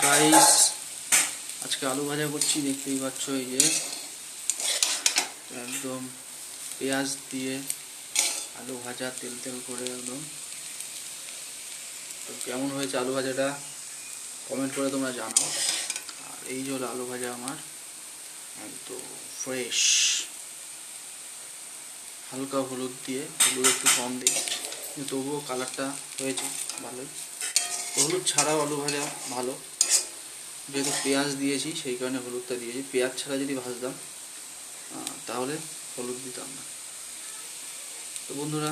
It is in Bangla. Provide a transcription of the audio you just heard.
গাইস, আজকে আলু ভাজা করছি, দেখতেই পাচ্ছ। এই যে একদম পেঁয়াজ দিয়ে আলু ভাজা, তেল তেল করে একদম। তো কেমন হয়েছে আলু ভাজাটা কমেন্ট করে তোমরা জানাও। আর এই যে হলো আলু ভাজা আমার, একদম ফ্রেশ। হালকা হলুদ দিয়ে, হলুদ একটু কম দিই কিন্তু তবুও কালারটা হয়েছে ভালোই। হলুদ ছাড়াও আলু ভাজা ভালো, যেহেতু পেঁয়াজ দিয়েছি সেই কারণে হলুদটা দিয়েছি। পেঁয়াজ ছাড়া যদি ভাজতাম তাহলে হলুদ দিতাম না। তো বন্ধুরা,